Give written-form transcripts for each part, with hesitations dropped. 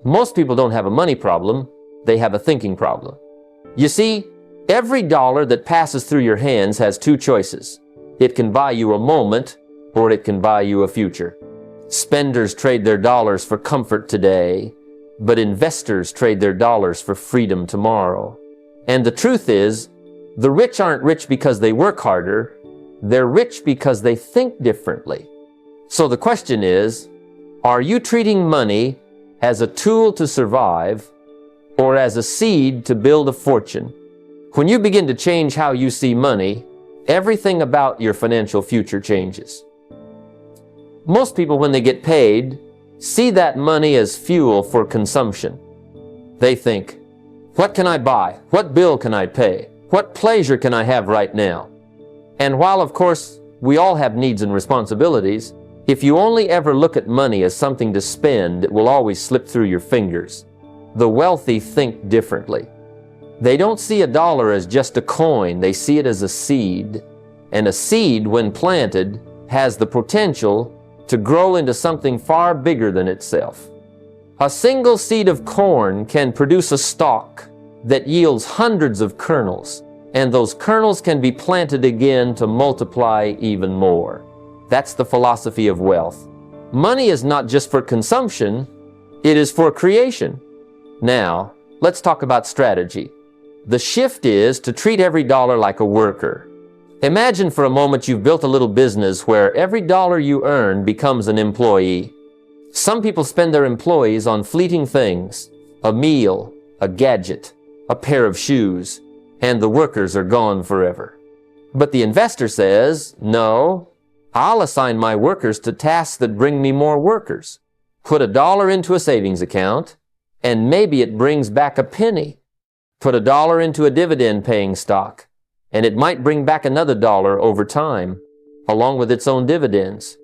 Most people don't have a money problem, they have a thinking problem. You see, every dollar that passes through your hands has two choices. It can buy you a moment, or it can buy you a future. Spenders trade their dollars for comfort today, but investors trade their dollars for freedom tomorrow. And the truth is, the rich aren't rich because they work harder, they're rich because they think differently. So the question is, are you treating money as a tool to survive or as a seed to build a fortune? When you begin to change how you see money, everything about your financial future changes. Most people, when they get paid, see that money as fuel for consumption. They think, what can I buy? What bill can I pay? What pleasure can I have right now? And while, of course, we all have needs and responsibilities, if you only ever look at money as something to spend, it will always slip through your fingers. The wealthy think differently. They don't see a dollar as just a coin, they see it as a seed. And a seed, when planted, has the potential to grow into something far bigger than itself. A single seed of corn can produce a stalk that yields hundreds of kernels, and those kernels can be planted again to multiply even more. That's the philosophy of wealth. Money is not just for consumption, it is for creation. Now, let's talk about strategy. The shift is to treat every dollar like a worker. Imagine for a moment you've built a little business where every dollar you earn becomes an employee. Some people spend their employees on fleeting things, a meal, a gadget, a pair of shoes, and the workers are gone forever. But the investor says, no, I'll assign my workers to tasks that bring me more workers. Put $1 into a savings account, and maybe it brings back a penny. Put $1 into a dividend-paying stock, and it might bring back another $1 over time, along with its own dividends.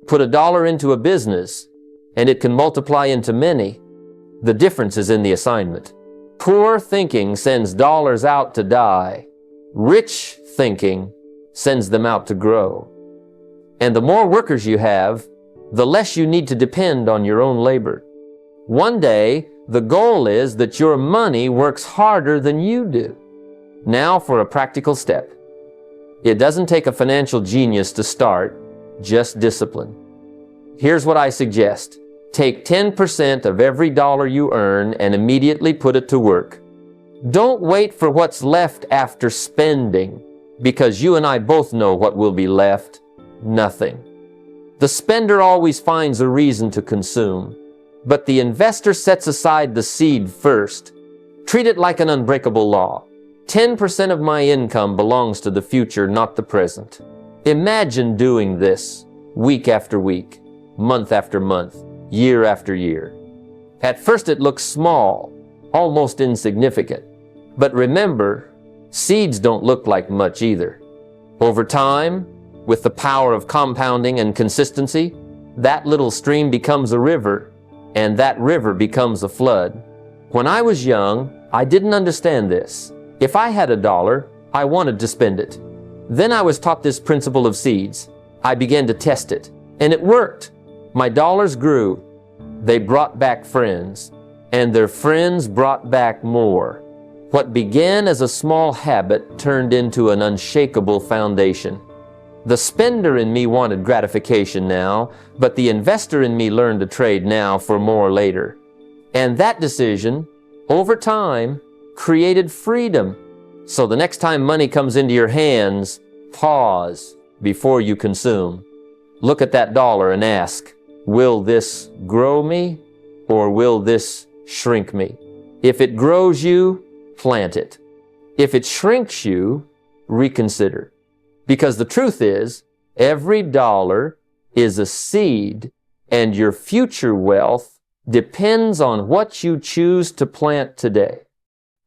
Put $1 into a business, and it can multiply into many. The difference is in the assignment. Poor thinking sends dollars out to die. Rich thinking sends them out to grow. And the more workers you have, the less you need to depend on your own labor. One day, the goal is that your money works harder than you do. Now for a practical step. It doesn't take a financial genius to start, just discipline. Here's what I suggest. Take 10% of every dollar you earn and immediately put it to work. Don't wait for what's left after spending, because you and I both know what will be left. Nothing. The spender always finds a reason to consume, but the investor sets aside the seed first. Treat it like an unbreakable law. 10% of my income belongs to the future, not the present. Imagine doing this week after week, month after month, year after year. At first it looks small, almost insignificant. But remember, seeds don't look like much either. Over time, with the power of compounding and consistency, that little stream becomes a river, and that river becomes a flood. When I was young, I didn't understand this. If I had $1, I wanted to spend it. Then I was taught this principle of seeds. I began to test it, and it worked. My dollars grew. They brought back friends, and their friends brought back more. What began as a small habit turned into an unshakable foundation. The spender in me wanted gratification now, but the investor in me learned to trade now for more later. And that decision, over time, created freedom. So the next time money comes into your hands, pause before you consume. Look at that dollar and ask, will this grow me or will this shrink me? If it grows you, plant it. If it shrinks you, reconsider. Because the truth is, every dollar is a seed, and your future wealth depends on what you choose to plant today.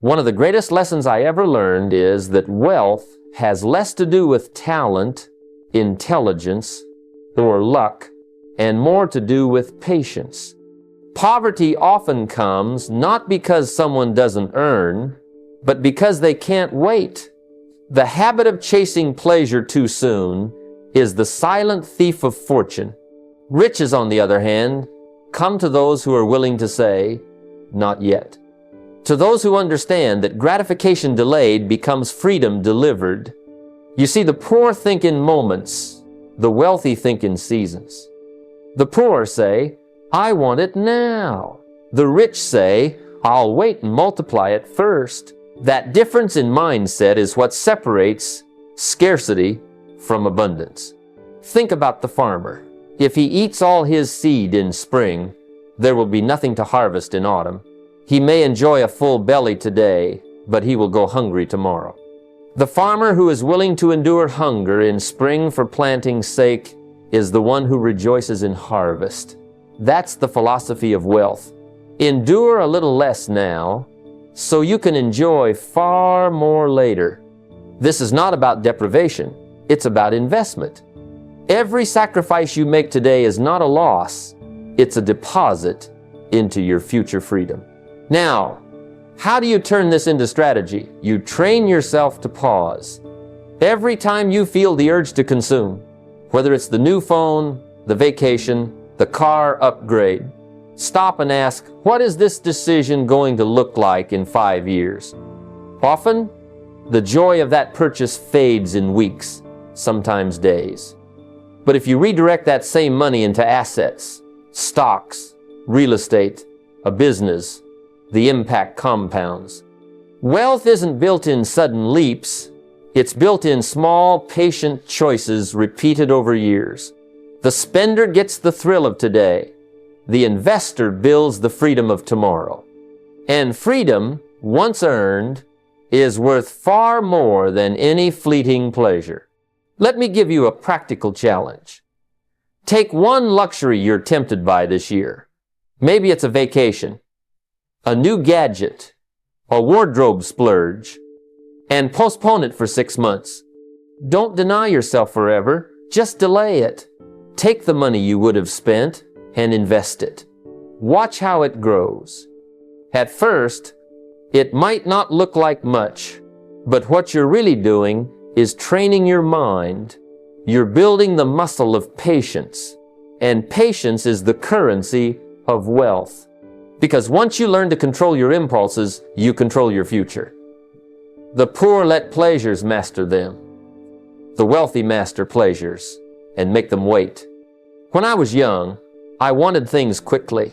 One of the greatest lessons I ever learned is that wealth has less to do with talent, intelligence, or luck, and more to do with patience. Poverty often comes not because someone doesn't earn, but because they can't wait. The habit of chasing pleasure too soon is the silent thief of fortune. Riches, on the other hand, come to those who are willing to say, not yet. To those who understand that gratification delayed becomes freedom delivered, you see, the poor think in moments, the wealthy think in seasons. The poor say, I want it now. The rich say, I'll wait and multiply it first. That difference in mindset is what separates scarcity from abundance. Think about the farmer. If he eats all his seed in spring, there will be nothing to harvest in autumn. He may enjoy a full belly today, but he will go hungry tomorrow. The farmer who is willing to endure hunger in spring for planting's sake is the one who rejoices in harvest. That's the philosophy of wealth. Endure a little less now, so you can enjoy far more later. This is not about deprivation, it's about investment. Every sacrifice you make today is not a loss, it's a deposit into your future freedom. Now, how do you turn this into strategy? You train yourself to pause. Every time you feel the urge to consume, whether it's the new phone, the vacation, the car upgrade, stop and ask, what is this decision going to look like in 5 years? Often, the joy of that purchase fades in weeks, sometimes days. But if you redirect that same money into assets, stocks, real estate, a business, the impact compounds. Wealth isn't built in sudden leaps. It's built in small, patient choices repeated over years. The spender gets the thrill of today. The investor builds the freedom of tomorrow. And freedom, once earned, is worth far more than any fleeting pleasure. Let me give you a practical challenge. Take one luxury you're tempted by this year. Maybe it's a vacation, a new gadget, a wardrobe splurge, and postpone it for 6 months. Don't deny yourself forever, just delay it. Take the money you would have spent and invest it. Watch how it grows. At first, it might not look like much, but what you're really doing is training your mind. You're building the muscle of patience, and patience is the currency of wealth. Because once you learn to control your impulses, you control your future. The poor let pleasures master them. The wealthy master pleasures and make them wait. When I was young, I wanted things quickly,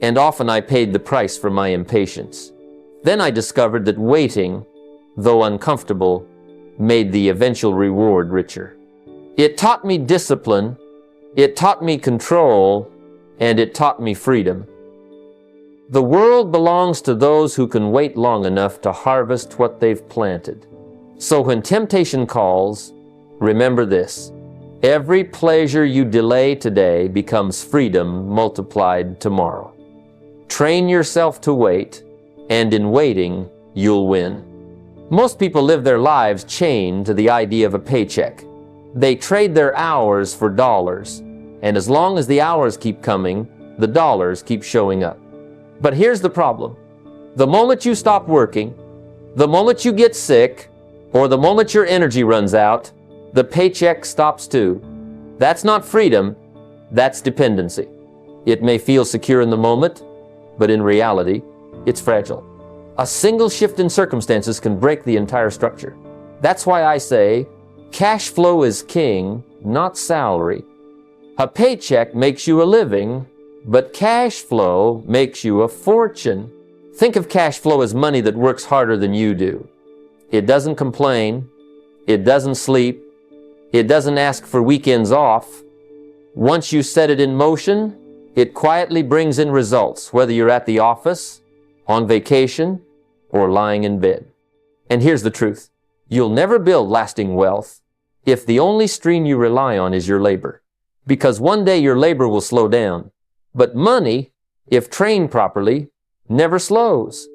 and often I paid the price for my impatience. Then I discovered that waiting, though uncomfortable, made the eventual reward richer. It taught me discipline, it taught me control, and it taught me freedom. The world belongs to those who can wait long enough to harvest what they've planted. So when temptation calls, remember this: every pleasure you delay today becomes freedom multiplied tomorrow. Train yourself to wait, and in waiting, you'll win. Most people live their lives chained to the idea of a paycheck. They trade their hours for dollars, and as long as the hours keep coming, the dollars keep showing up. But here's the problem. The moment you stop working, the moment you get sick, or the moment your energy runs out, the paycheck stops too. That's not freedom, that's dependency. It may feel secure in the moment, but in reality, it's fragile. A single shift in circumstances can break the entire structure. That's why I say, cash flow is king, not salary. A paycheck makes you a living, but cash flow makes you a fortune. Think of cash flow as money that works harder than you do. It doesn't complain, it doesn't sleep, it doesn't ask for weekends off. Once you set it in motion, it quietly brings in results, whether you're at the office, on vacation, or lying in bed. And here's the truth. You'll never build lasting wealth if the only stream you rely on is your labor. Because one day your labor will slow down. But money, if trained properly, never slows.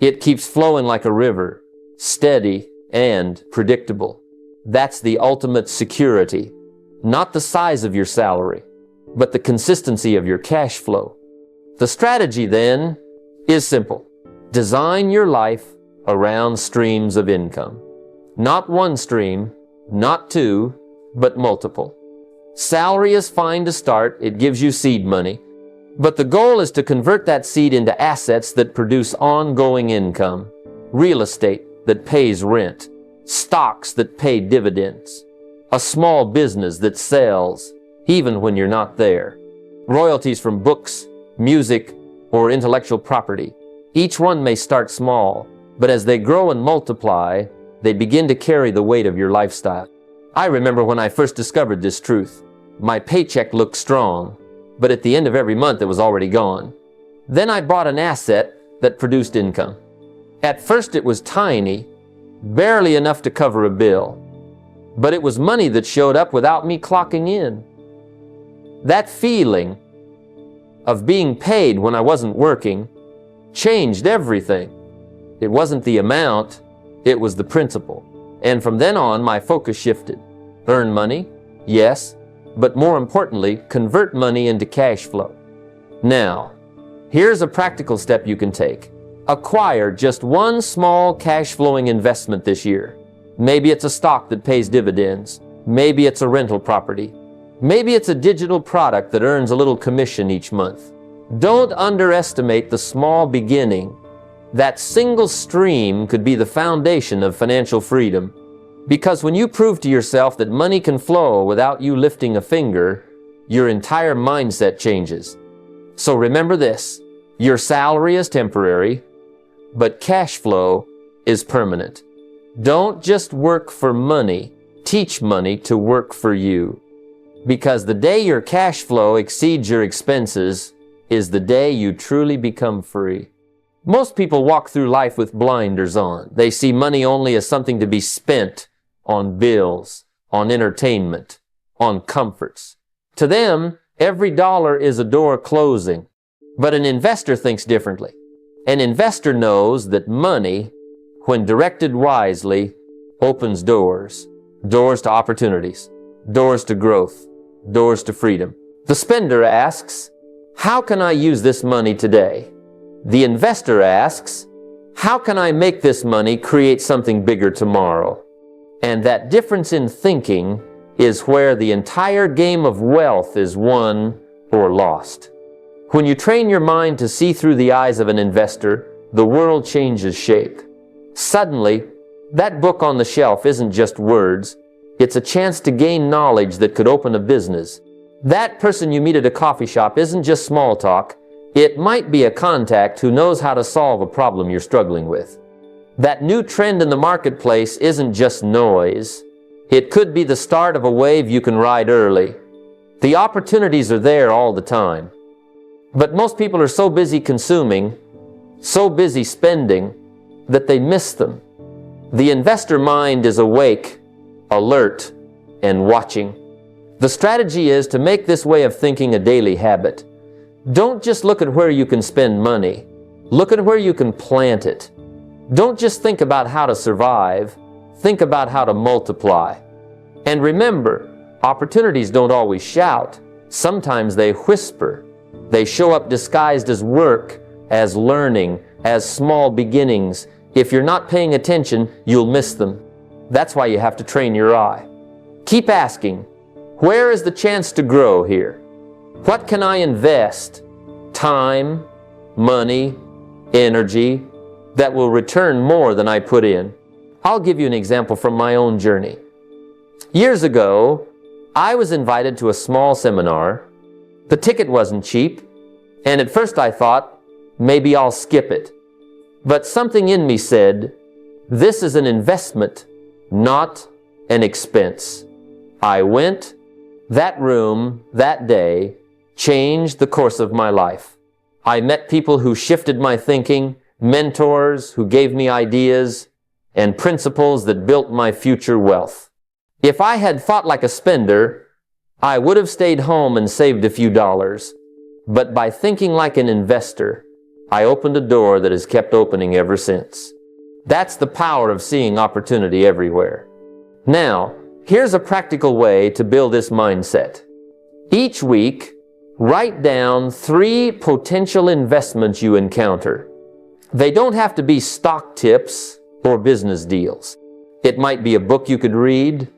It keeps flowing like a river, steady and predictable. That's the ultimate security. Not the size of your salary, but the consistency of your cash flow. The strategy then is simple. Design your life around streams of income. Not one stream, not two, but multiple. Salary is fine to start. It gives you seed money. But the goal is to convert that seed into assets that produce ongoing income, real estate that pays rent, stocks that pay dividends, a small business that sells even when you're not there, royalties from books, music, or intellectual property. Each one may start small, but as they grow and multiply, they begin to carry the weight of your lifestyle. I remember when I first discovered this truth. My paycheck looked strong, but at the end of every month it was already gone. Then I bought an asset that produced income. At first it was tiny, barely enough to cover a bill, but it was money that showed up without me clocking in. That feeling of being paid when I wasn't working changed everything. It wasn't the amount, it was the principle. And from then on, my focus shifted. Earn money, yes, but more importantly, convert money into cash flow. Now, here's a practical step you can take. Acquire just one small cash-flowing investment this year. Maybe it's a stock that pays dividends. Maybe it's a rental property. Maybe it's a digital product that earns a little commission each month. Don't underestimate the small beginning. That single stream could be the foundation of financial freedom. Because when you prove to yourself that money can flow without you lifting a finger, your entire mindset changes. So remember this, your salary is temporary, but cash flow is permanent. Don't just work for money, teach money to work for you. Because the day your cash flow exceeds your expenses is the day you truly become free. Most people walk through life with blinders on. They see money only as something to be spent on bills, on entertainment, on comforts. To them, every dollar is a door closing. But an investor thinks differently. An investor knows that money, when directed wisely, opens doors. Doors to opportunities, doors to growth, doors to freedom. The spender asks, how can I use this money today? The investor asks, how can I make this money create something bigger tomorrow? And that difference in thinking is where the entire game of wealth is won or lost. When you train your mind to see through the eyes of an investor, the world changes shape. Suddenly, that book on the shelf isn't just words, it's a chance to gain knowledge that could open a business. That person you meet at a coffee shop isn't just small talk, it might be a contact who knows how to solve a problem you're struggling with. That new trend in the marketplace isn't just noise. It could be the start of a wave you can ride early. The opportunities are there all the time. But most people are so busy consuming, so busy spending, that they miss them. The investor mind is awake, alert, and watching. The strategy is to make this way of thinking a daily habit. Don't just look at where you can spend money. Look at where you can plant it. Don't just think about how to survive. Think about how to multiply. And remember, opportunities don't always shout. Sometimes they whisper. They show up disguised as work, as learning, as small beginnings. If you're not paying attention, you'll miss them. That's why you have to train your eye. Keep asking, where is the chance to grow here? What can I invest? Time, money, energy, that will return more than I put in. I'll give you an example from my own journey. Years ago, I was invited to a small seminar. The ticket wasn't cheap, and at first I thought, maybe I'll skip it. But something in me said, this is an investment, not an expense. I went. That room, that day, changed the course of my life. I met people who shifted my thinking, mentors who gave me ideas, and principles that built my future wealth. If I had thought like a spender, I would have stayed home and saved a few dollars. But by thinking like an investor, I opened a door that has kept opening ever since. That's the power of seeing opportunity everywhere. Now, here's a practical way to build this mindset. Each week, write down 3 potential investments you encounter. They don't have to be stock tips or business deals. It might be a book you could read,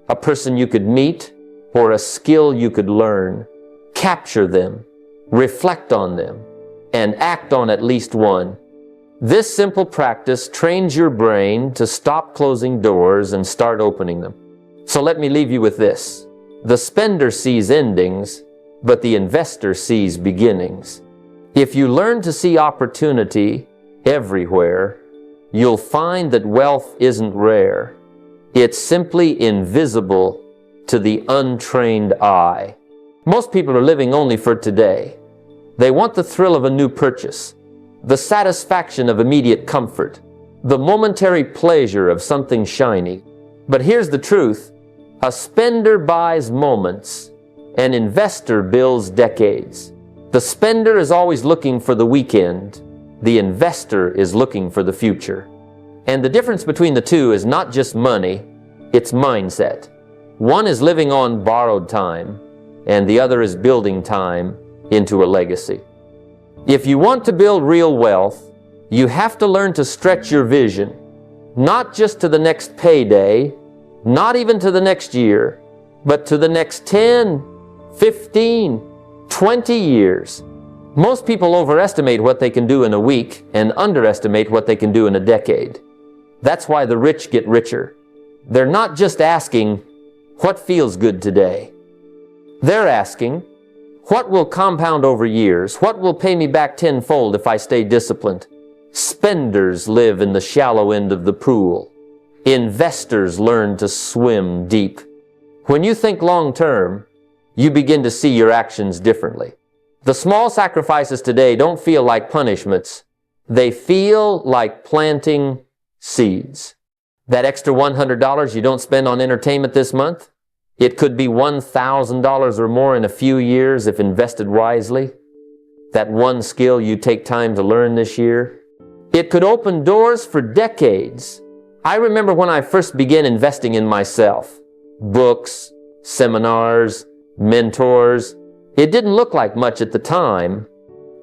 a person you could meet, or a skill you could learn. Capture them. reflect on them, and act on at least one. This simple practice trains your brain to stop closing doors and start opening them. So let me leave you with this. The spender sees endings, but the investor sees beginnings. If you learn to see opportunity everywhere, you'll find that wealth isn't rare. It's simply invisible to the untrained eye. Most people are living only for today. They want the thrill of a new purchase, the satisfaction of immediate comfort, the momentary pleasure of something shiny. But here's the truth. A spender buys moments. An investor builds decades. The spender is always looking for the weekend. The investor is looking for the future. And the difference between the two is not just money, it's mindset. One is living on borrowed time, and the other is building time into a legacy. If you want to build real wealth, you have to learn to stretch your vision, not just to the next payday, not even to the next year, but to the next 10, 15, 20 years. Most people overestimate what they can do in a week and underestimate what they can do in a decade. That's why the rich get richer. They're not just asking, what feels good today? They're asking, what will compound over years? What will pay me back tenfold if I stay disciplined? Spenders live in the shallow end of the pool. Investors learn to swim deep. When you think long term, you begin to see your actions differently. The small sacrifices today don't feel like punishments. They feel like planting seeds. That extra $100 you don't spend on entertainment this month, it could be $1,000 or more in a few years if invested wisely. That one skill you take time to learn this year, it could open doors for decades. I remember when I first began investing in myself. Books, seminars, mentors. It didn't look like much at the time,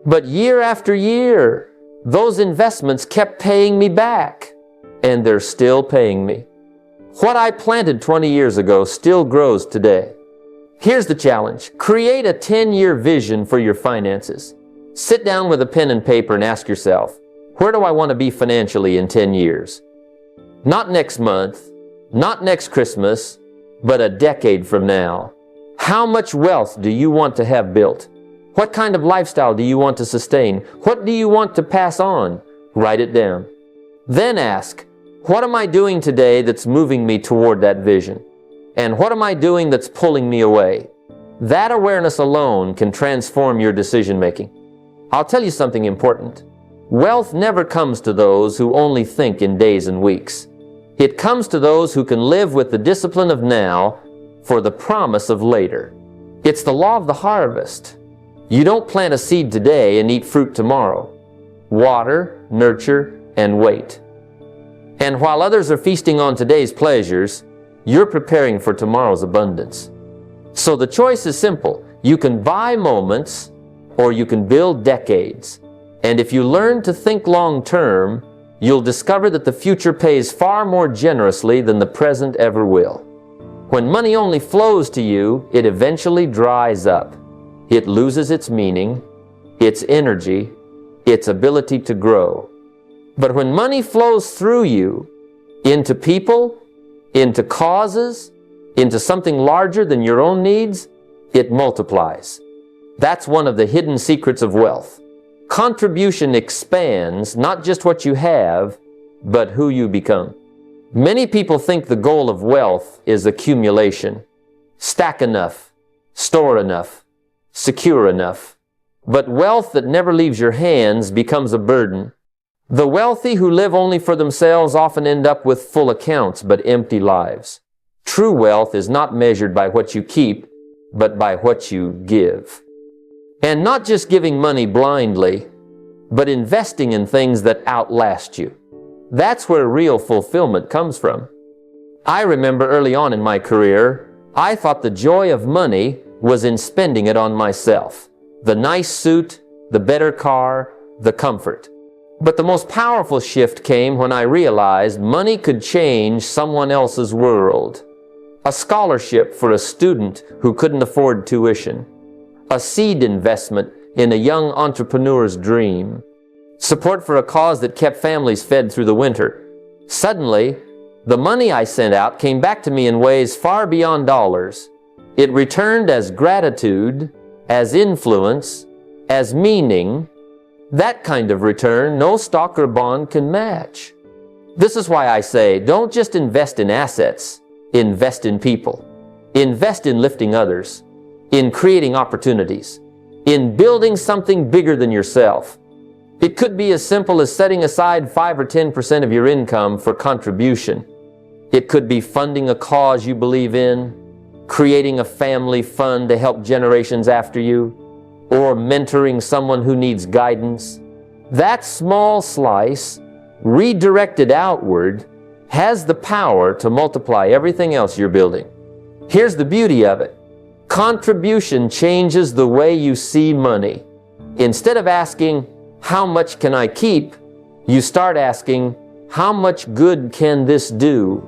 but year after year, those investments kept paying me back, and they're still paying me. What I planted 20 years ago still grows today. Here's the challenge. Create a 10-year vision for your finances. Sit down with a pen and paper and ask yourself, where do I want to be financially in 10 years? Not next month, not next Christmas, but a decade from now. How much wealth do you want to have built? What kind of lifestyle do you want to sustain? What do you want to pass on? Write it down. Then ask, what am I doing today that's moving me toward that vision? And what am I doing that's pulling me away? That awareness alone can transform your decision making. I'll tell you something important. Wealth never comes to those who only think in days and weeks. It comes to those who can live with the discipline of now for the promise of later. It's the law of the harvest. You don't plant a seed today and eat fruit tomorrow. Water, nurture, and wait. And while others are feasting on today's pleasures, you're preparing for tomorrow's abundance. So the choice is simple. You can buy moments or you can build decades. And if you learn to think long term, you'll discover that the future pays far more generously than the present ever will. When money only flows to you, it eventually dries up. It loses its meaning, its energy, its ability to grow. But when money flows through you into people, into causes, into something larger than your own needs, it multiplies. That's one of the hidden secrets of wealth. Contribution expands not just what you have, but who you become. Many people think the goal of wealth is accumulation. Stack enough, store enough, secure enough. But wealth that never leaves your hands becomes a burden. The wealthy who live only for themselves often end up with full accounts but empty lives. True wealth is not measured by what you keep, but by what you give. And not just giving money blindly, but investing in things that outlast you. That's where real fulfillment comes from. I remember early on in my career, I thought the joy of money was in spending it on myself. The nice suit, the better car, the comfort. But the most powerful shift came when I realized money could change someone else's world. A scholarship for a student who couldn't afford tuition. A seed investment in a young entrepreneur's dream, support for a cause that kept families fed through the winter. Suddenly, the money I sent out came back to me in ways far beyond dollars. It returned as gratitude, as influence, as meaning. That kind of return no stock or bond can match. This is why I say, don't just invest in assets, invest in people. Invest in lifting others, in creating opportunities, in building something bigger than yourself. It could be as simple as setting aside 5 or 10% of your income for contribution. It could be funding a cause you believe in, creating a family fund to help generations after you, or mentoring someone who needs guidance. That small slice, redirected outward, has the power to multiply everything else you're building. Here's the beauty of it. Contribution changes the way you see money. Instead of asking, how much can I keep? You start asking, how much good can this do?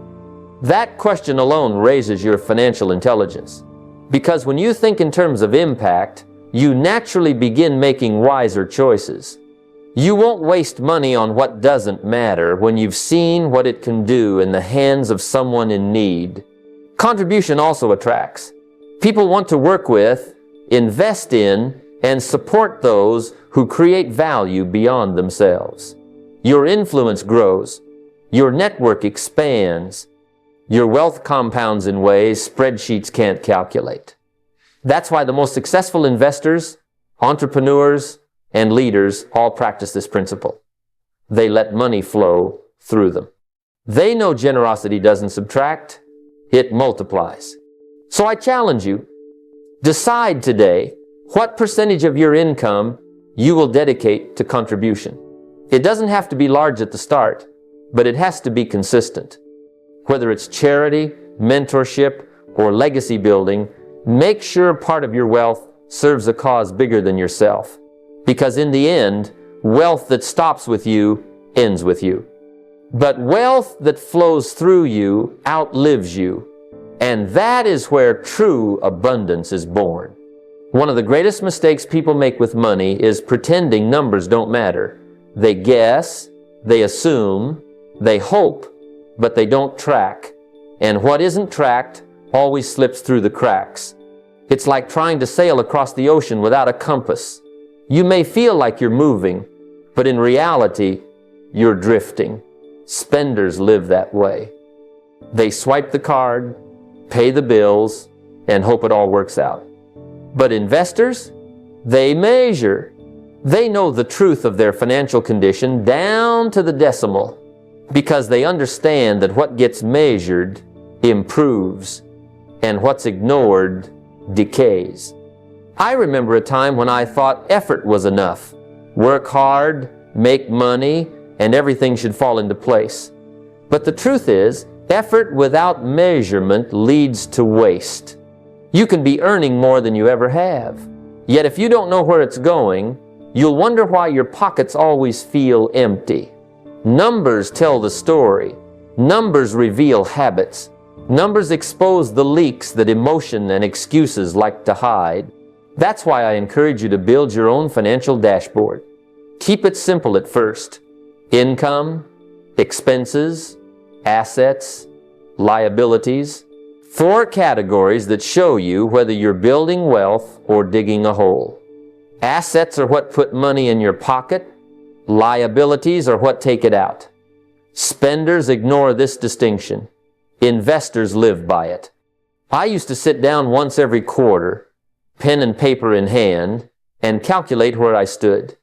That question alone raises your financial intelligence. Because when you think in terms of impact, you naturally begin making wiser choices. You won't waste money on what doesn't matter when you've seen what it can do in the hands of someone in need. Contribution also attracts. People want to work with, invest in, and support those who create value beyond themselves. Your influence grows. Your network expands. Your wealth compounds in ways spreadsheets can't calculate. That's why the most successful investors, entrepreneurs, and leaders all practice this principle. They let money flow through them. They know generosity doesn't subtract, it multiplies. So I challenge you, decide today what percentage of your income you will dedicate to contribution. It doesn't have to be large at the start, but it has to be consistent. Whether it's charity, mentorship, or legacy building, make sure part of your wealth serves a cause bigger than yourself. Because in the end, wealth that stops with you ends with you. But wealth that flows through you outlives you. And that is where true abundance is born. One of the greatest mistakes people make with money is pretending numbers don't matter. They guess, they assume, they hope, but they don't track. And what isn't tracked always slips through the cracks. It's like trying to sail across the ocean without a compass. You may feel like you're moving, but in reality, you're drifting. Spenders live that way. They swipe the card, pay the bills, and hope it all works out. But investors, they measure. They know the truth of their financial condition down to the decimal because they understand that what gets measured improves and what's ignored decays. I remember a time when I thought effort was enough. Work hard, make money, and everything should fall into place. But the truth is, effort without measurement leads to waste. You can be earning more than you ever have. Yet if you don't know where it's going, you'll wonder why your pockets always feel empty. Numbers tell the story. Numbers reveal habits. Numbers expose the leaks that emotion and excuses like to hide. That's why I encourage you to build your own financial dashboard. Keep it simple at first. Income, expenses, assets, liabilities. 4 categories that show you whether you're building wealth or digging a hole. Assets are what put money in your pocket. Liabilities are what take it out. Spenders ignore this distinction. Investors live by it. I used to sit down once every quarter, pen and paper in hand, and calculate where I stood.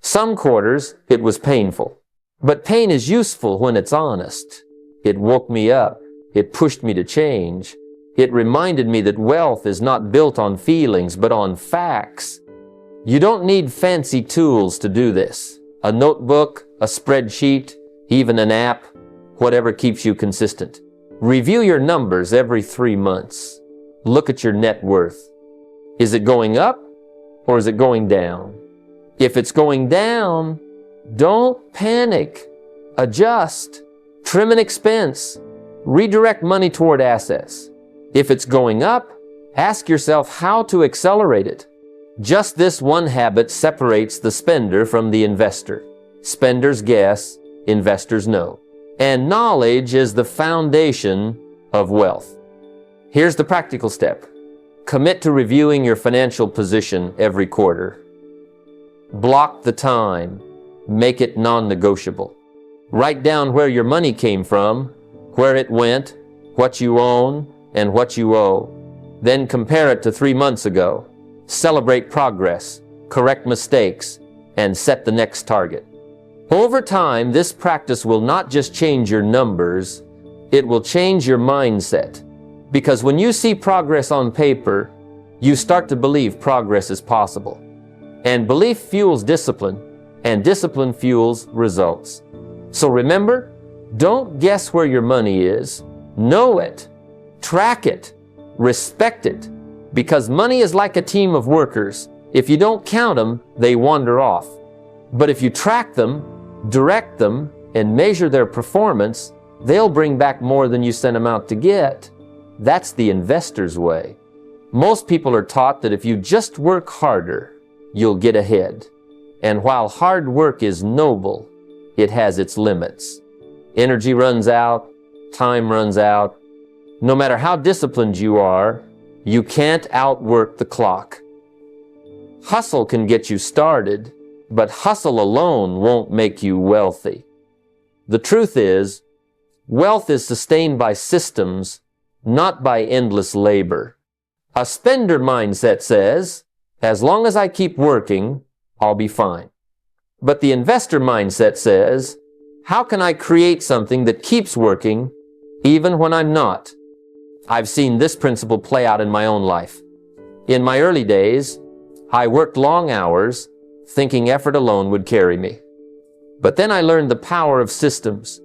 Some quarters, it was painful. But pain is useful when it's honest. It woke me up. It pushed me to change. It reminded me that wealth is not built on feelings, but on facts. You don't need fancy tools to do this. A notebook, a spreadsheet, even an app, whatever keeps you consistent. Review your numbers every 3 months. Look at your net worth. Is it going up or is it going down? If it's going down, don't panic. Adjust. Trim an expense. Redirect money toward assets. If it's going up, ask yourself how to accelerate it. Just this one habit separates the spender from the investor. Spenders guess, investors know. And knowledge is the foundation of wealth. Here's the practical step. Commit to reviewing your financial position every quarter. Block the time. Make it non-negotiable. Write down where your money came from, where it went, what you own, and what you owe. Then compare it to 3 months ago. Celebrate progress, correct mistakes, and set the next target. Over time, this practice will not just change your numbers, it will change your mindset. Because when you see progress on paper, you start to believe progress is possible. And belief fuels discipline, and discipline fuels results. So remember, don't guess where your money is. Know it, track it, respect it, because money is like a team of workers. If you don't count them, they wander off. But if you track them, direct them, and measure their performance, they'll bring back more than you sent them out to get. That's the investor's way. Most people are taught that if you just work harder, you'll get ahead. And while hard work is noble, it has its limits. Energy runs out, time runs out. No matter how disciplined you are, you can't outwork the clock. Hustle can get you started, but hustle alone won't make you wealthy. The truth is, wealth is sustained by systems, not by endless labor. A spender mindset says, as long as I keep working, I'll be fine. But the investor mindset says, how can I create something that keeps working even when I'm not? I've seen this principle play out in my own life. In my early days, I worked long hours thinking effort alone would carry me. But then I learned the power of systems.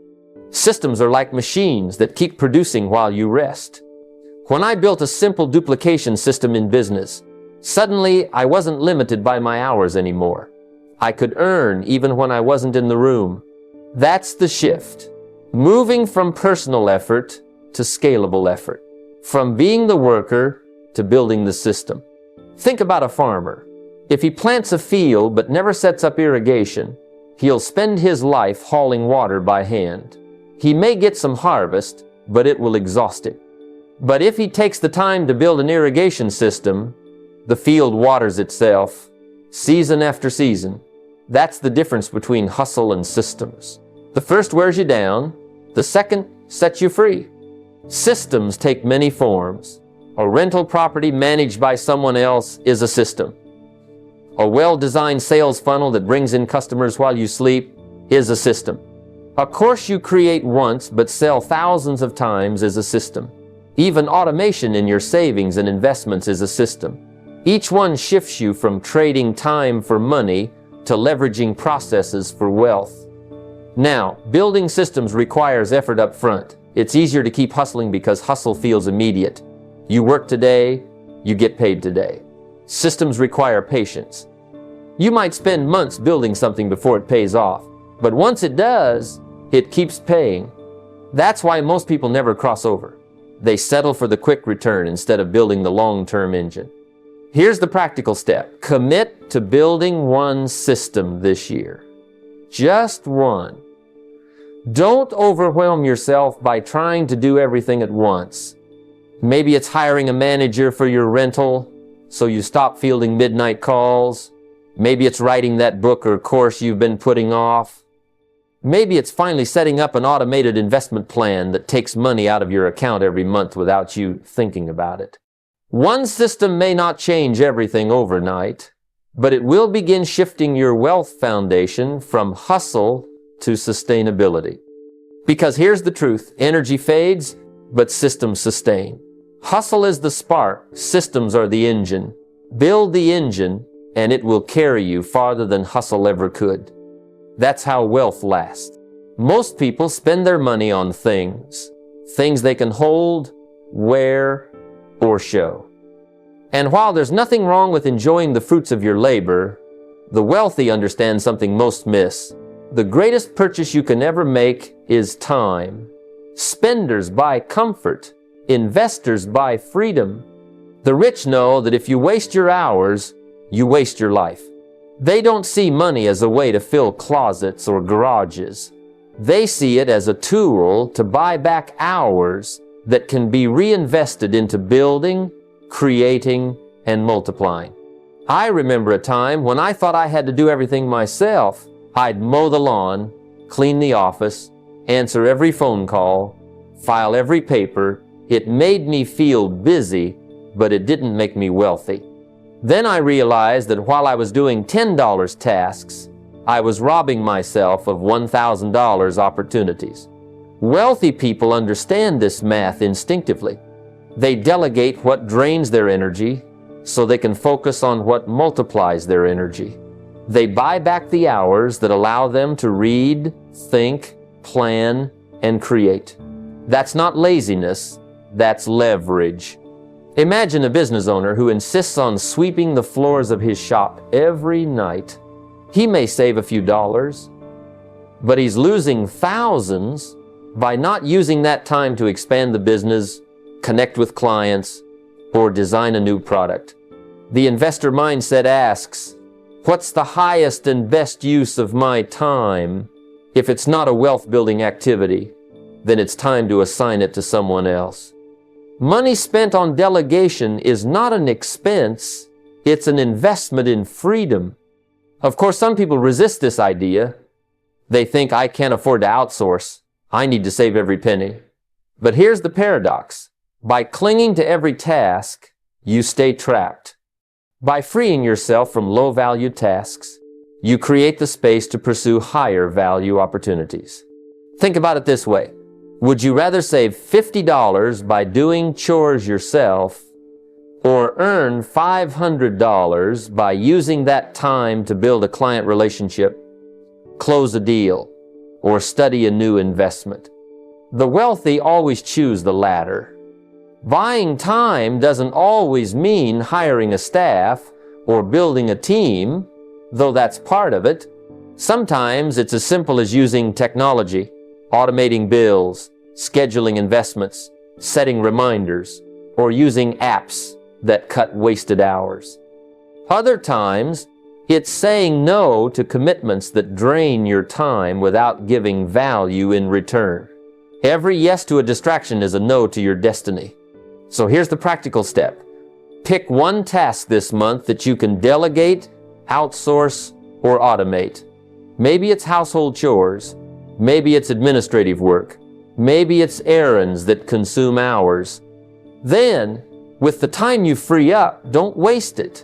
Systems are like machines that keep producing while you rest. When I built a simple duplication system in business, suddenly I wasn't limited by my hours anymore. I could earn even when I wasn't in the room. That's the shift. Moving from personal effort to scalable effort. From being the worker to building the system. Think about a farmer. If he plants a field but never sets up irrigation, he'll spend his life hauling water by hand. He may get some harvest, but it will exhaust him. But if he takes the time to build an irrigation system, the field waters itself, season after season. That's the difference between hustle and systems. The first wears you down, the second sets you free. Systems take many forms. A rental property managed by someone else is a system. A well-designed sales funnel that brings in customers while you sleep is a system. A course you create once but sell thousands of times is a system. Even automation in your savings and investments is a system. Each one shifts you from trading time for money to leveraging processes for wealth. Now, building systems requires effort up front. It's easier to keep hustling because hustle feels immediate. You work today, you get paid today. Systems require patience. You might spend months building something before it pays off, but once it does, it keeps paying. That's why most people never cross over. They settle for the quick return instead of building the long-term engine. Here's the practical step. Commit to building one system this year. Just one. Don't overwhelm yourself by trying to do everything at once. Maybe it's hiring a manager for your rental, so you stop fielding midnight calls. Maybe it's writing that book or course you've been putting off. Maybe it's finally setting up an automated investment plan that takes money out of your account every month without you thinking about it. One system may not change everything overnight, but it will begin shifting your wealth foundation from hustle to sustainability. Because here's the truth, energy fades, but systems sustain. Hustle is the spark, systems are the engine. Build the engine, and it will carry you farther than hustle ever could. That's how wealth lasts. Most people spend their money on things they can hold, wear, or show. And while there's nothing wrong with enjoying the fruits of your labor, the wealthy understand something most miss. The greatest purchase you can ever make is time. Spenders buy comfort. Investors buy freedom. The rich know that if you waste your hours, you waste your life. They don't see money as a way to fill closets or garages. They see it as a tool to buy back hours that can be reinvested into building, creating, and multiplying. I remember a time when I thought I had to do everything myself. I'd mow the lawn, clean the office, answer every phone call, file every paper. It made me feel busy, but it didn't make me wealthy. Then I realized that while I was doing $10 tasks, I was robbing myself of $1,000 opportunities. Wealthy people understand this math instinctively. They delegate what drains their energy so they can focus on what multiplies their energy. They buy back the hours that allow them to read, think, plan, and create. That's not laziness, that's leverage. Imagine a business owner who insists on sweeping the floors of his shop every night. He may save a few dollars, but he's losing thousands by not using that time to expand the business, connect with clients, or design a new product. The investor mindset asks, what's the highest and best use of my time? If it's not a wealth-building activity, then it's time to assign it to someone else. Money spent on delegation is not an expense, it's an investment in freedom. Of course, some people resist this idea. They think, I can't afford to outsource. I need to save every penny. But here's the paradox. By clinging to every task, you stay trapped. By freeing yourself from low-value tasks, you create the space to pursue higher-value opportunities. Think about it this way. Would you rather save $50 by doing chores yourself or earn $500 by using that time to build a client relationship, close a deal, or study a new investment? The wealthy always choose the latter. Buying time doesn't always mean hiring a staff or building a team, though that's part of it. Sometimes it's as simple as using technology, automating bills, scheduling investments, setting reminders, or using apps that cut wasted hours. Other times, it's saying no to commitments that drain your time without giving value in return. Every yes to a distraction is a no to your destiny. So here's the practical step. Pick one task this month that you can delegate, outsource, or automate. Maybe it's household chores. Maybe it's administrative work. Maybe it's errands that consume hours. Then, with the time you free up, don't waste it.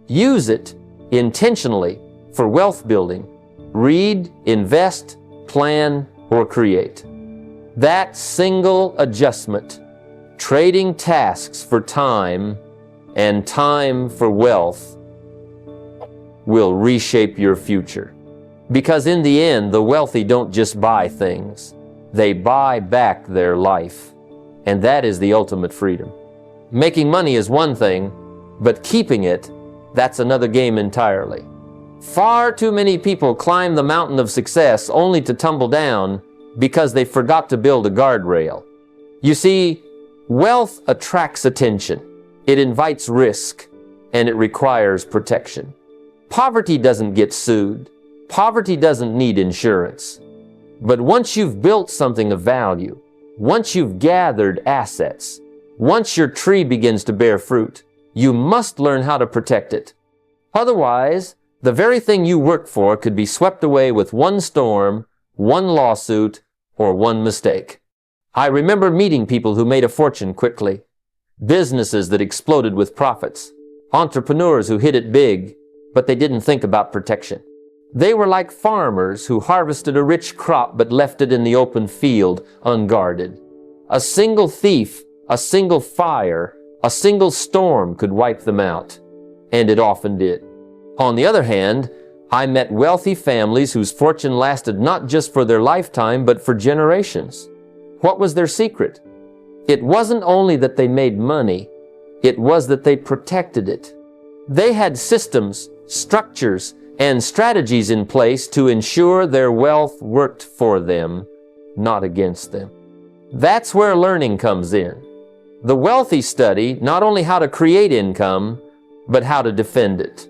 Use it intentionally for wealth building. Read, invest, plan, or create. That single adjustment, trading tasks for time and time for wealth, will reshape your future. Because in the end, the wealthy don't just buy things. They buy back their life. And that is the ultimate freedom. Making money is one thing, but keeping it, that's another game entirely. Far too many people climb the mountain of success only to tumble down because they forgot to build a guardrail. You see, wealth attracts attention. It invites risk, and it requires protection. Poverty doesn't get sued. Poverty doesn't need insurance. But once you've built something of value, once you've gathered assets, once your tree begins to bear fruit, you must learn how to protect it. Otherwise, the very thing you worked for could be swept away with one storm, one lawsuit, or one mistake. I remember meeting people who made a fortune quickly, businesses that exploded with profits, entrepreneurs who hit it big, but they didn't think about protection. They were like farmers who harvested a rich crop but left it in the open field unguarded. A single thief, a single fire, a single storm could wipe them out, and it often did. On the other hand, I met wealthy families whose fortune lasted not just for their lifetime, but for generations. What was their secret? It wasn't only that they made money, it was that they protected it. They had systems, structures, and strategies in place to ensure their wealth worked for them, not against them. That's where learning comes in. The wealthy study not only how to create income, but how to defend it.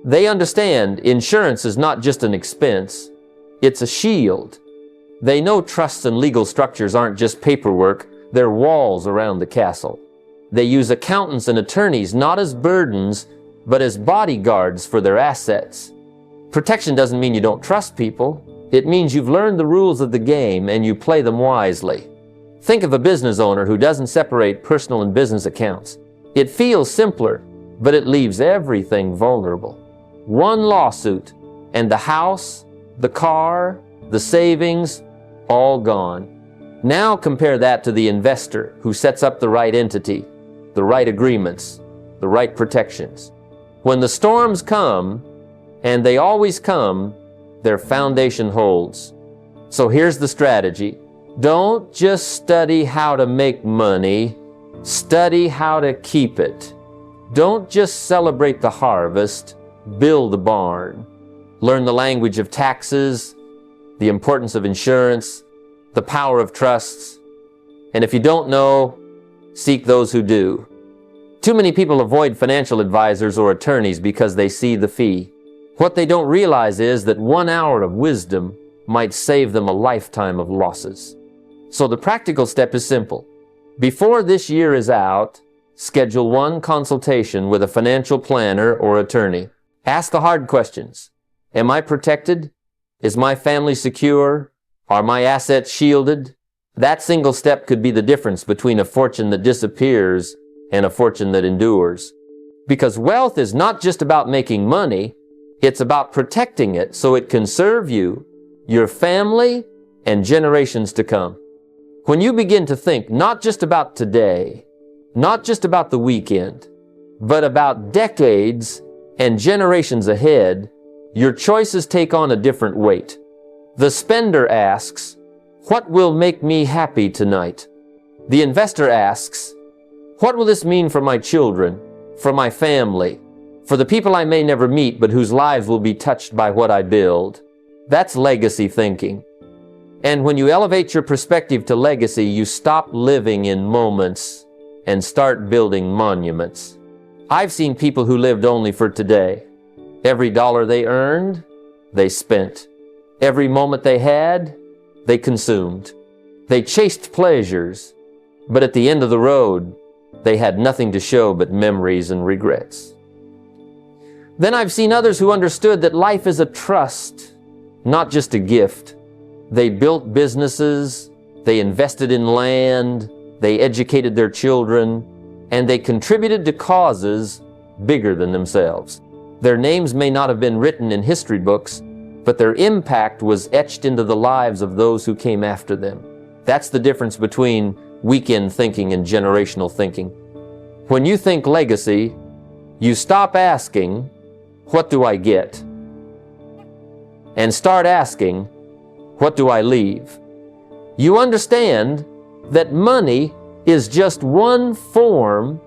They understand insurance is not just an expense, it's a shield. They know trusts and legal structures aren't just paperwork, they're walls around the castle. They use accountants and attorneys not as burdens, but as bodyguards for their assets. Protection doesn't mean you don't trust people. It means you've learned the rules of the game and you play them wisely. Think of a business owner who doesn't separate personal and business accounts. It feels simpler, but it leaves everything vulnerable. One lawsuit, and the house, the car, the savings, all gone. Now compare that to the investor who sets up the right entity, the right agreements, the right protections. When the storms come, and they always come, their foundation holds. So here's the strategy. Don't just study how to make money, study how to keep it. Don't just celebrate the harvest, build the barn. Learn the language of taxes, the importance of insurance, the power of trusts. And if you don't know, seek those who do. Too many people avoid financial advisors or attorneys because they see the fee. What they don't realize is that 1 hour of wisdom might save them a lifetime of losses. So the practical step is simple. Before this year is out, schedule one consultation with a financial planner or attorney. Ask the hard questions. Am I protected? Is my family secure? Are my assets shielded? That single step could be the difference between a fortune that disappears and a fortune that endures. Because wealth is not just about making money, it's about protecting it so it can serve you, your family, and generations to come. When you begin to think not just about today, not just about the weekend, but about decades and generations ahead, your choices take on a different weight. The spender asks, what will make me happy tonight? The investor asks, what will this mean for my children, for my family, for the people I may never meet but whose lives will be touched by what I build? That's legacy thinking. And when you elevate your perspective to legacy, you stop living in moments and start building monuments. I've seen people who lived only for today. Every dollar they earned, they spent. Every moment they had, they consumed. They chased pleasures, but at the end of the road, they had nothing to show but memories and regrets. Then I've seen others who understood that life is a trust, not just a gift. They built businesses, they invested in land, they educated their children, and they contributed to causes bigger than themselves. Their names may not have been written in history books, but their impact was etched into the lives of those who came after them. That's the difference between weekend thinking and generational thinking. When you think legacy, you stop asking, what do I get? And start asking, what do I leave? You understand that money is just one form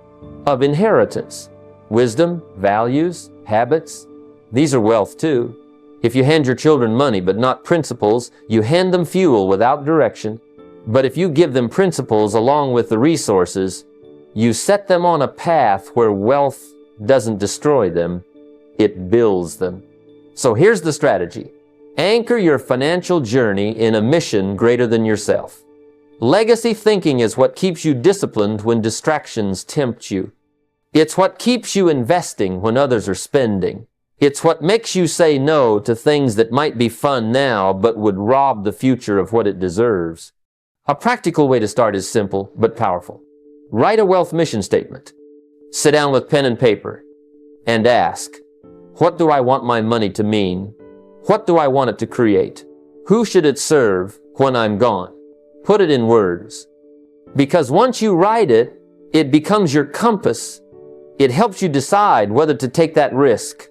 of inheritance. Wisdom, values, habits, these are wealth too. If you hand your children money but not principles, you hand them fuel without direction. But if you give them principles along with the resources, you set them on a path where wealth doesn't destroy them, it builds them. So here's the strategy. Anchor your financial journey in a mission greater than yourself. Legacy thinking is what keeps you disciplined when distractions tempt you. It's what keeps you investing when others are spending. It's what makes you say no to things that might be fun now but would rob the future of what it deserves. A practical way to start is simple but powerful. Write a wealth mission statement. Sit down with pen and paper and ask, what do I want my money to mean? What do I want it to create? Who should it serve when I'm gone? Put it in words. Because once you write it, it becomes your compass. It helps you decide whether to take that risk,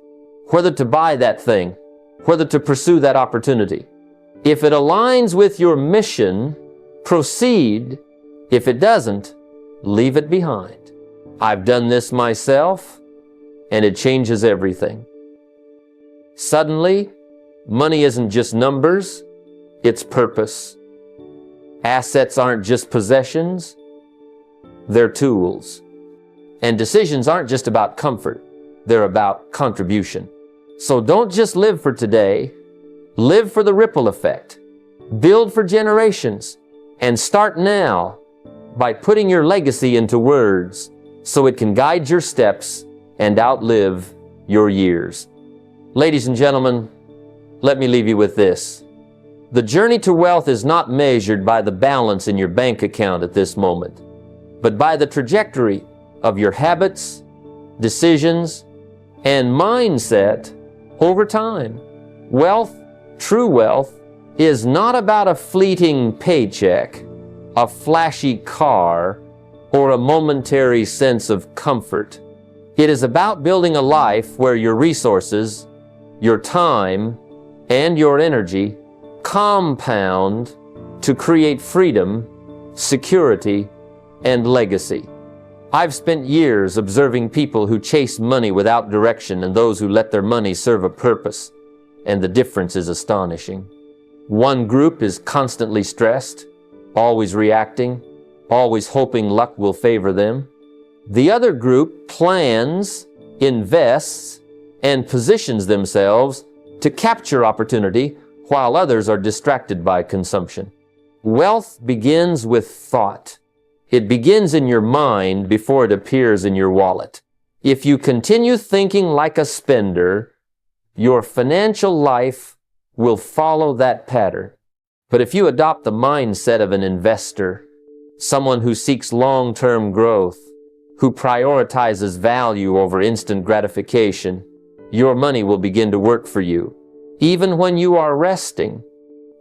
whether to buy that thing, whether to pursue that opportunity. If it aligns with your mission, proceed. If it doesn't, leave it behind. I've done this myself, and it changes everything. Suddenly, money isn't just numbers, it's purpose. Assets aren't just possessions, they're tools. And decisions aren't just about comfort, they're about contribution. So don't just live for today, live for the ripple effect. Build for generations, and start now by putting your legacy into words so it can guide your steps and outlive your years. Ladies and gentlemen, let me leave you with this. The journey to wealth is not measured by the balance in your bank account at this moment, but by the trajectory of your habits, decisions, and mindset over time. Wealth, true wealth, is not about a fleeting paycheck, a flashy car, or a momentary sense of comfort. It is about building a life where your resources, your time, and your energy compound to create freedom, security, and legacy. I've spent years observing people who chase money without direction and those who let their money serve a purpose, and the difference is astonishing. One group is constantly stressed, always reacting, always hoping luck will favor them. The other group plans, invests, and positions themselves to capture opportunity while others are distracted by consumption. Wealth begins with thought. It begins in your mind before it appears in your wallet. If you continue thinking like a spender, your financial life will follow that pattern. But if you adopt the mindset of an investor, someone who seeks long-term growth, who prioritizes value over instant gratification, your money will begin to work for you, even when you are resting.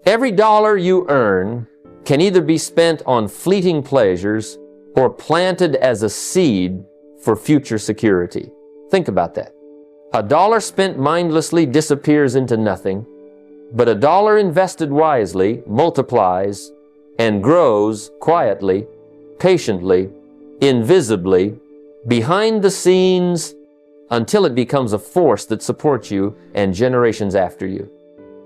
Every dollar you earn can either be spent on fleeting pleasures or planted as a seed for future security. Think about that. A dollar spent mindlessly disappears into nothing, but a dollar invested wisely multiplies and grows quietly, patiently, invisibly, behind the scenes, until it becomes a force that supports you and generations after you.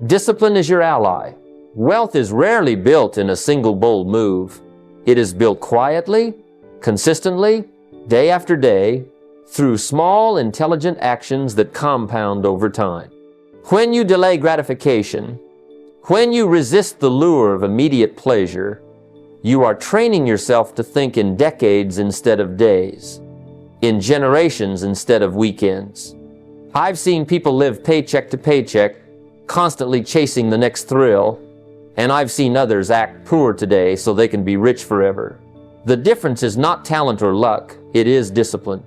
Discipline is your ally. Wealth is rarely built in a single bold move. It is built quietly, consistently, day after day, through small, intelligent actions that compound over time. When you delay gratification, when you resist the lure of immediate pleasure, you are training yourself to think in decades instead of days, in generations instead of weekends. I've seen people live paycheck to paycheck, constantly chasing the next thrill, and I've seen others act poor today so they can be rich forever. The difference is not talent or luck, it is discipline.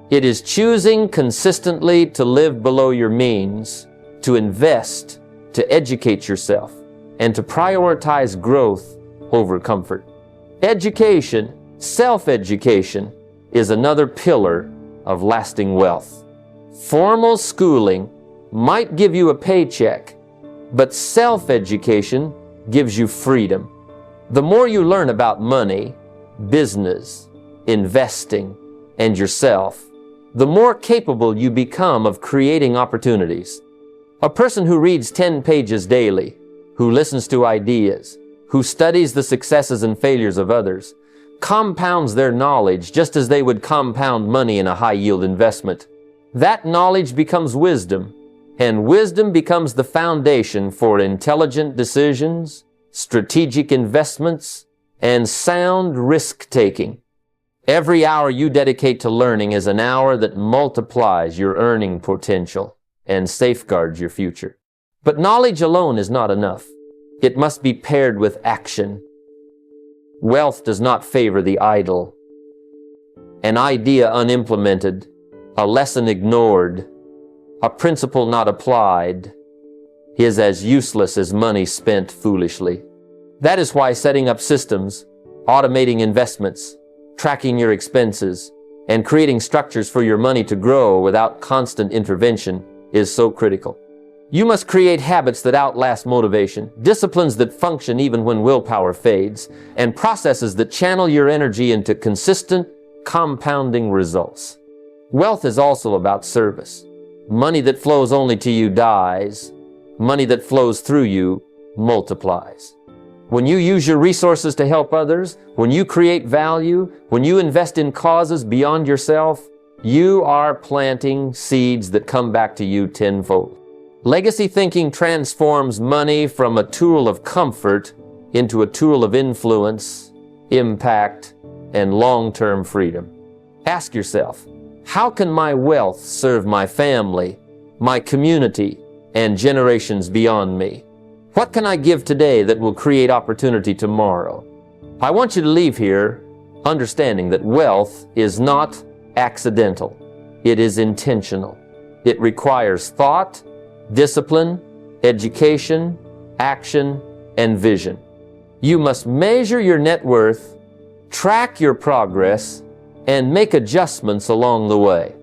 It is choosing consistently to live below your means, to invest, to educate yourself, and to prioritize growth over comfort. Education, self-education, is another pillar of lasting wealth. Formal schooling might give you a paycheck, but self-education gives you freedom. The more you learn about money, business, investing, and yourself, the more capable you become of creating opportunities. A person who reads 10 pages daily, who listens to ideas, who studies the successes and failures of others, compounds their knowledge just as they would compound money in a high-yield investment. That knowledge becomes wisdom, and wisdom becomes the foundation for intelligent decisions, strategic investments, and sound risk-taking. Every hour you dedicate to learning is an hour that multiplies your earning potential and safeguards your future. But knowledge alone is not enough. It must be paired with action. Wealth does not favor the idle. An idea unimplemented, a lesson ignored, a principle not applied, is as useless as money spent foolishly. That is why setting up systems, automating investments, tracking your expenses, and creating structures for your money to grow without constant intervention is so critical. You must create habits that outlast motivation, disciplines that function even when willpower fades, and processes that channel your energy into consistent, compounding results. Wealth is also about service. Money that flows only to you dies. Money that flows through you multiplies. When you use your resources to help others, when you create value, when you invest in causes beyond yourself, you are planting seeds that come back to you tenfold. Legacy thinking transforms money from a tool of comfort into a tool of influence, impact, and long-term freedom. Ask yourself, how can my wealth serve my family, my community, and generations beyond me? What can I give today that will create opportunity tomorrow? I want you to leave here understanding that wealth is not accidental. It is intentional. It requires thought, discipline, education, action, and vision. You must measure your net worth, track your progress, and make adjustments along the way.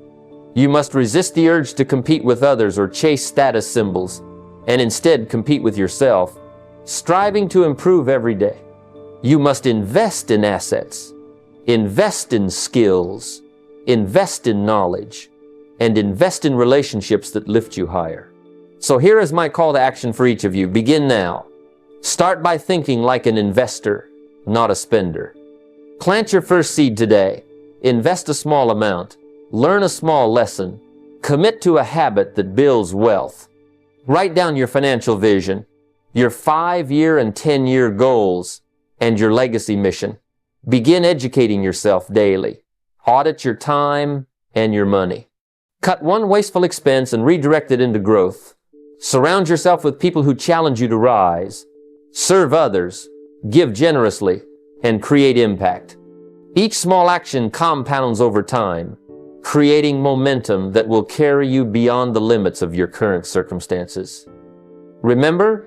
You must resist the urge to compete with others or chase status symbols, and instead compete with yourself, striving to improve every day. You must invest in assets, invest in skills, invest in knowledge, and invest in relationships that lift you higher. So here is my call to action for each of you. Begin now. Start by thinking like an investor, not a spender. Plant your first seed today. Invest a small amount. Learn a small lesson. Commit to a habit that builds wealth. Write down your financial vision, your 5-year and 10-year goals, and your legacy mission. Begin educating yourself daily. Audit your time and your money. Cut one wasteful expense and redirect it into growth. Surround yourself with people who challenge you to rise. Serve others, give generously, and create impact. Each small action compounds over time, creating momentum that will carry you beyond the limits of your current circumstances. Remember,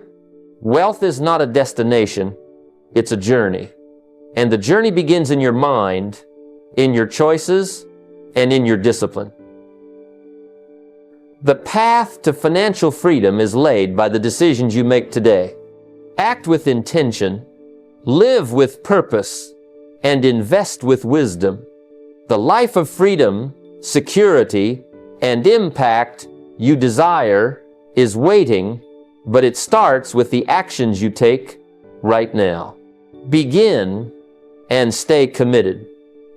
wealth is not a destination, it's a journey. And the journey begins in your mind, in your choices, and in your discipline. The path to financial freedom is laid by the decisions you make today. Act with intention, live with purpose, and invest with wisdom. The life of freedom, security, and impact you desire is waiting, but it starts with the actions you take right now. Begin and stay committed.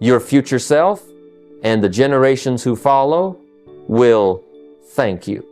Your future self and the generations who follow will thank you.